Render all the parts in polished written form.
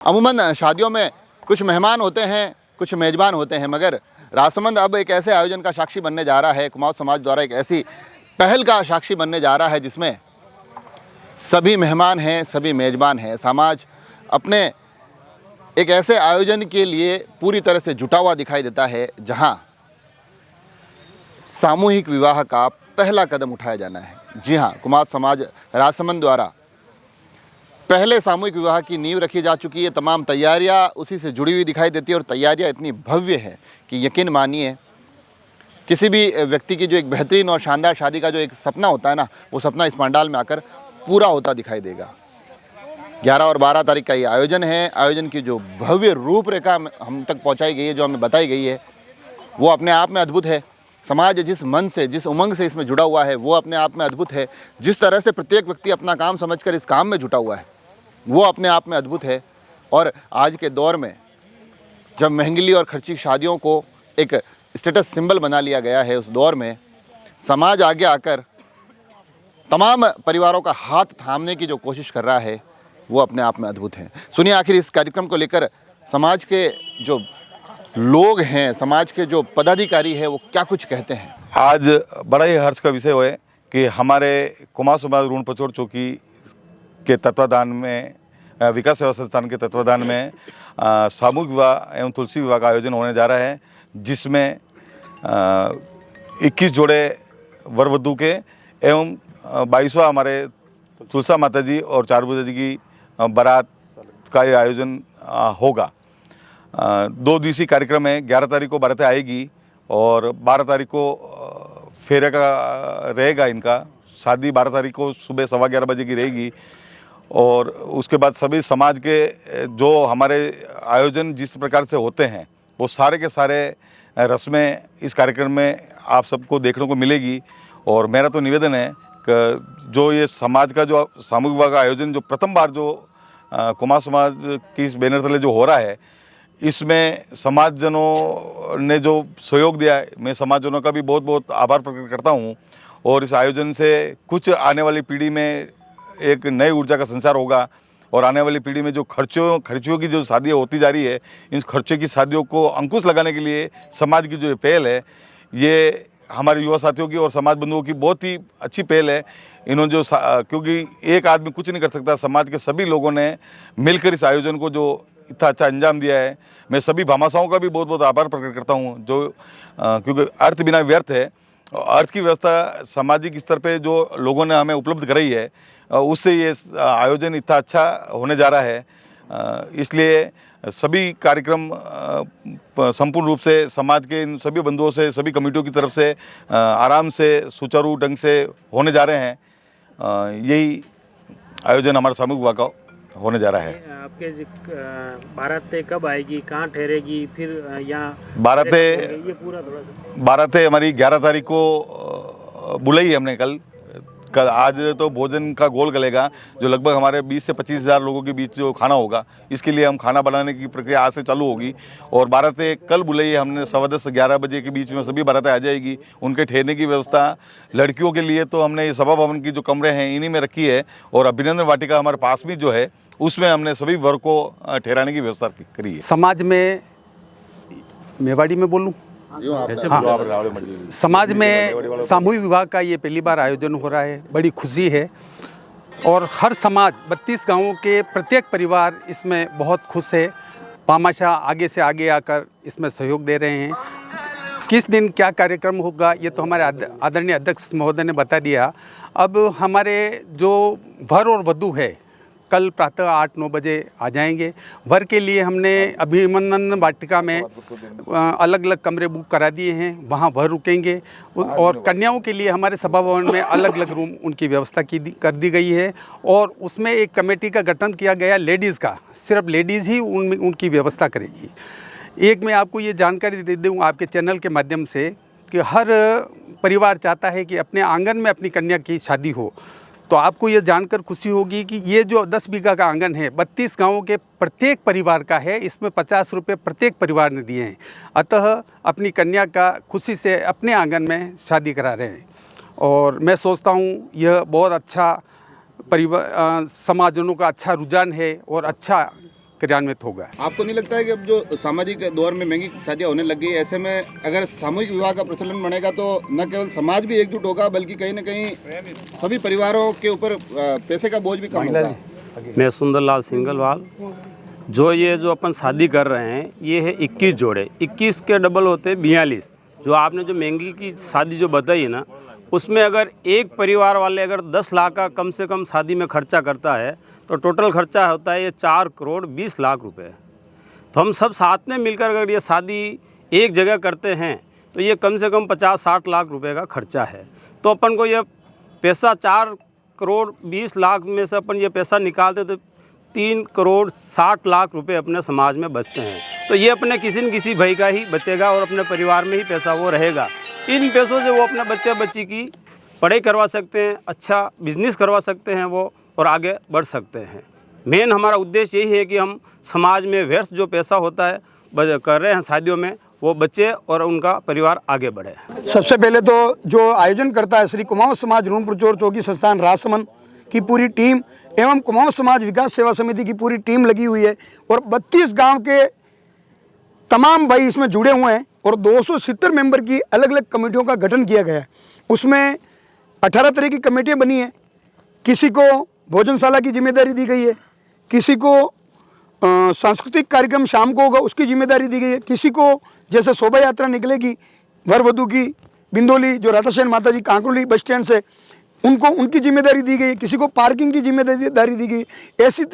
अमूमन शादियों में कुछ मेहमान होते हैं, कुछ मेज़बान होते हैं, मगर राजसमंद अब एक ऐसे आयोजन का साक्षी बनने जा रहा है। कुमाऊं समाज द्वारा एक ऐसी पहल का साक्षी बनने जा रहा है जिसमें सभी मेहमान हैं, सभी मेज़बान हैं। समाज अपने एक ऐसे आयोजन के लिए पूरी तरह से जुटा हुआ दिखाई देता है जहां सामूहिक विवाह का पहला कदम उठाया जाना है। जी हाँ, कुमाऊं समाज राजसमंद द्वारा पहले सामूहिक विवाह की नींव रखी जा चुकी है। तमाम तैयारियां उसी से जुड़ी हुई दिखाई देती है और तैयारियां इतनी भव्य है कि यकीन मानिए किसी भी व्यक्ति की जो एक बेहतरीन और शानदार शादी का जो एक सपना होता है ना, वो सपना इस पंडाल में आकर पूरा होता दिखाई देगा। 11 और 12 तारीख का ये आयोजन है। आयोजन की जो भव्य रूपरेखा हम तक पहुँचाई गई है, जो हमें बताई गई है, वो अपने आप में अद्भुत है। समाज जिस मन से, जिस उमंग से इसमें जुड़ा हुआ है, वो अपने आप में अद्भुत है। जिस तरह से प्रत्येक व्यक्ति अपना काम समझकर इस काम में जुटा हुआ है, वो अपने आप में अद्भुत है। और आज के दौर में जब महंगी और खर्ची शादियों को एक स्टेटस सिंबल बना लिया गया है, उस दौर में समाज आगे आकर तमाम परिवारों का हाथ थामने की जो कोशिश कर रहा है, वो अपने आप में अद्भुत है। सुनिए आखिर इस कार्यक्रम को लेकर समाज के जो लोग हैं, समाज के जो पदाधिकारी हैं, वो क्या कुछ कहते हैं। आज बड़ा ही हर्ष का विषय है कि हमारे कुमाऊं समाज ऋण पचोड़ चौकी के तत्वाधान में, विकास सेवा संस्थान के तत्वाधान में सामूहिक विवाह एवं तुलसी विवाह का आयोजन होने जा रहा है, जिसमें 21 जोड़े वर वधू के एवं 22वां हमारे तुलसा माता जी और चारभुजा जी की बारात का ये आयोजन होगा। 2 दिवसीय कार्यक्रम है। 11 तारीख को बारातें आएगी और 12 तारीख को फेरे का रहेगा इनका। शादी 12 तारीख को सुबह 11:15 बजे की रहेगी और उसके बाद सभी समाज के जो हमारे आयोजन जिस प्रकार से होते हैं, वो सारे के सारे रस्में इस कार्यक्रम में आप सबको देखने को मिलेगी। और मेरा तो निवेदन है कि जो ये समाज का जो सामूहिक विवाह का आयोजन जो प्रथम बार जो कुमाऊं समाज की इस बैनर तले जो हो रहा है, इसमें समाजजनों ने जो सहयोग दिया है, मैं समाजजनों का भी बहुत बहुत आभार प्रकट करता हूँ। और इस आयोजन से कुछ आने वाली पीढ़ी में एक नई ऊर्जा का संचार होगा और आने वाली पीढ़ी में जो खर्चियों की जो शादियाँ होती जा रही है, इन खर्चों की शादियों को अंकुश लगाने के लिए समाज की जो ये पहल है, ये हमारे युवा साथियों की और समाज बंधुओं की बहुत ही अच्छी पहल है। इन्होंने जो क्योंकि एक आदमी कुछ नहीं कर सकता, समाज के सभी लोगों ने मिलकर इस आयोजन को जो इतना अच्छा अंजाम दिया है, मैं सभी भामाशाहों का भी बहुत बहुत आभार प्रकट करता हूँ। जो क्योंकि अर्थ बिना व्यर्थ है, अर्थ की व्यवस्था सामाजिक स्तर पे जो लोगों ने हमें उपलब्ध कराई है, उससे ये आयोजन इतना अच्छा होने जा रहा है। इसलिए सभी कार्यक्रम संपूर्ण रूप से समाज के इन सभी बंधुओं से, सभी कमेटियों की तरफ से आराम से सुचारू ढंग से होने जा रहे हैं। यही आयोजन हमारा सामूहिक विवाह का होने जा रहा है। आपके बारातें कब आएगी, कहाँ ठहरेगी, फिर यहाँ बारातें ये पूरा थोड़ा सा। बारातें हमारी 11 तारीख को बुलाई है हमने कल। आज तो भोजन का गोल गलेगा, जो लगभग हमारे 20 से 25 हज़ार लोगों के बीच जो खाना होगा, इसके लिए हम खाना बनाने की प्रक्रिया आज से चालू होगी। और बारातें कल बुलाई है हमने 10:15 से 11 बजे के बीच में सभी बारातें आ जाएगी। उनके ठहरने की व्यवस्था लड़कियों के लिए तो हमने ये सभा भवन की जो कमरे हैं, इन्हीं में रखी है। और अभिनंदन वाटिका हमारे पास में जो है, उसमें हमने सभी वर्ग को ठहराने की व्यवस्था करी है। समाज में मेवाड़ी में बोलूँ, समाज में सामूहिक विवाह का ये पहली बार आयोजन हो रहा है। बड़ी खुशी है और हर समाज 32 गांवों के प्रत्येक परिवार इसमें बहुत खुश है। भामाशाह आगे से आगे आकर इसमें सहयोग दे रहे हैं। किस दिन क्या कार्यक्रम होगा, ये तो हमारे आदरणीय अध्यक्ष महोदय ने बता दिया। अब हमारे जो वर और वधू है, कल प्रातः 8-9 बजे आ जाएंगे। वर के लिए हमने अभिनंदन वाटिका में अलग अलग कमरे बुक करा दिए हैं, वहाँ वर रुकेंगे। और कन्याओं के लिए हमारे सभा भवन में अलग अलग रूम उनकी व्यवस्था कर दी गई है। और उसमें एक कमेटी का गठन किया गया लेडीज़ का, सिर्फ लेडीज़ ही उनकी व्यवस्था करेगी। एक मैं आपको ये जानकारी दे दूँ आपके चैनल के माध्यम से कि हर परिवार चाहता है कि अपने आंगन में अपनी कन्या की शादी हो। तो आपको ये जानकर खुशी होगी कि ये जो 10 बीघा का आंगन है, 32 गांवों के प्रत्येक परिवार का है। इसमें 50 रुपये प्रत्येक परिवार ने दिए हैं। अतः अपनी कन्या का खुशी से अपने आंगन में शादी करा रहे हैं। और मैं सोचता हूँ यह बहुत अच्छा समाजजनों का अच्छा रुझान है और अच्छा क्रियान्वित होगा। आपको नहीं लगता है कि अब जो सामाजिक दौर में महंगी शादियाँ होने लग गई, ऐसे में अगर सामूहिक विवाह का प्रचलन बढ़ेगा तो न केवल समाज भी एकजुट होगा बल्कि कहीं ना कहीं सभी परिवारों के ऊपर पैसे का बोझ भी कम होगा? मैं सुंदरलाल सिंगलवाल। जो अपन शादी कर रहे हैं ये है 21 जोड़े, 21 के डबल होते 42। जो आपने जो महंगी की शादी जो बताई है ना, उसमें अगर एक परिवार वाले अगर 10 लाख का कम से कम शादी में खर्चा करता है तो टोटल खर्चा होता है ये 4 करोड़ 20 लाख रुपए। तो हम सब साथ में मिलकर अगर ये शादी एक जगह करते हैं तो ये कम से कम 50-60 लाख रुपए का खर्चा है। तो अपन को ये पैसा 4 करोड़ 20 लाख में से अपन ये पैसा निकालते तो 3 करोड़ 60 लाख रुपए अपने समाज में बचते हैं। तो ये अपने किसी न किसी भाई का ही बचेगा और अपने परिवार में ही पैसा वो रहेगा। इन पैसों से वो अपने बच्चे बच्ची की पढ़ाई करवा सकते हैं, अच्छा बिजनेस करवा सकते हैं वो, और आगे बढ़ सकते हैं। मेन हमारा उद्देश्य यही है कि हम समाज में व्यर्थ जो पैसा होता है कर रहे हैं शादियों में, वो बच्चे और उनका परिवार आगे बढ़े। सबसे पहले तो जो आयोजन करता है श्री कुमाऊं समाज रूनपुर चौकी संस्थान राजसमंद की पूरी टीम एवं कुमाऊं समाज विकास सेवा समिति की पूरी टीम लगी हुई है और 32 गांव के तमाम भाई इसमें जुड़े हुए हैं और 270 मेंबर की अलग अलग कमेटियों का गठन किया गया है। उसमें 18 तरह की कमेटियां बनी हैं। किसी को भोजनशाला की जिम्मेदारी दी गई है, किसी को सांस्कृतिक कार्यक्रम शाम को होगा उसकी जिम्मेदारी दी गई है, किसी को जैसे शोभा यात्रा निकलेगी वर वधू की बिंदोली जो राधासेन माता जी कांकरोली बस स्टैंड से उनको उनकी जिम्मेदारी दी गई है, किसी को पार्किंग की जिम्मेदारी दी गई। ऐसी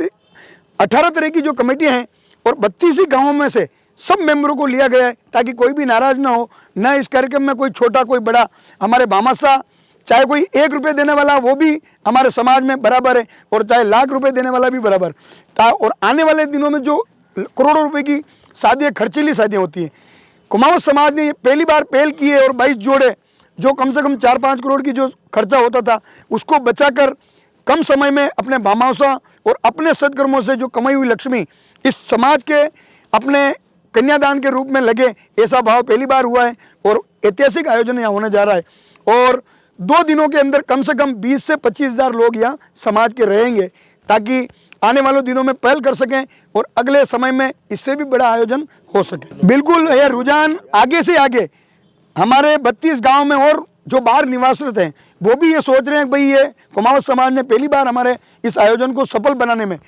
18 तरह की जो कमेटियां हैं और 32 ही गाँवों में से सब मेंबरों को लिया गया है ताकि कोई भी नाराज ना हो, न इस कार्यक्रम में कोई छोटा कोई बड़ा। हमारे भामाशाह चाहे कोई 1 रुपये देने वाला वो भी हमारे समाज में बराबर है और चाहे लाख रुपए देने वाला भी बराबर। और आने वाले दिनों में जो करोड़ों रुपए की शादियाँ खर्चीली शादियाँ होती हैं, कुमाऊं समाज ने पहली बार पहल की है और 22 जोड़े जो कम से कम 4-5 करोड़ की जो खर्चा होता था उसको बचाकर कम समय में अपने भामाशाह और अपने सदकर्मों से जो कमाई हुई लक्ष्मी इस समाज के अपने कन्यादान के रूप में लगे, ऐसा भाव पहली बार हुआ है और ऐतिहासिक आयोजन यहाँ होने जा रहा है। और 2 दिनों के अंदर कम से कम 20 से 25 हज़ार लोग यहाँ समाज के रहेंगे ताकि आने वाले दिनों में पहल कर सकें और अगले समय में इससे भी बड़ा आयोजन हो सके। बिल्कुल यह रुझान आगे से आगे हमारे 32 गांव में और जो बाहर निवासरत हैं वो भी ये सोच रहे हैं भाई ये कुमाऊं समाज ने पहली बार हमारे इस आयोजन को सफल बनाने में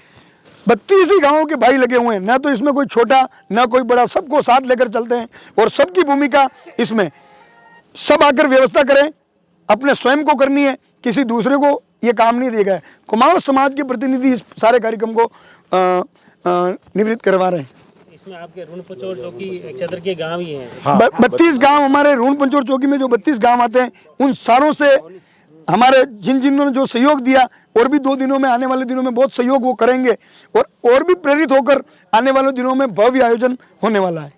32 ही गाँवों के भाई लगे हुए हैं, ना तो इसमें कोई छोटा ना कोई बड़ा, सबको साथ लेकर चलते हैं और सबकी भूमिका इसमें सब आकर व्यवस्था करें अपने स्वयं को करनी है, किसी दूसरे को ये काम नहीं दिया गया है। कुमाऊं समाज के प्रतिनिधि इस सारे कार्यक्रम को निवृत्त करवा रहे हैं। इसमें आपके रूनपंचोर चौकी क्षेत्र के गांव ही हैं। 32 गांव हमारे रूनपंचोर चौकी में जो 32 गांव आते हैं उन सारों से हमारे जिन्होंने जो सहयोग दिया और भी 2 दिनों में आने वाले दिनों में बहुत सहयोग वो करेंगे और भी प्रेरित होकर आने वाले दिनों में भव्य आयोजन होने वाला है।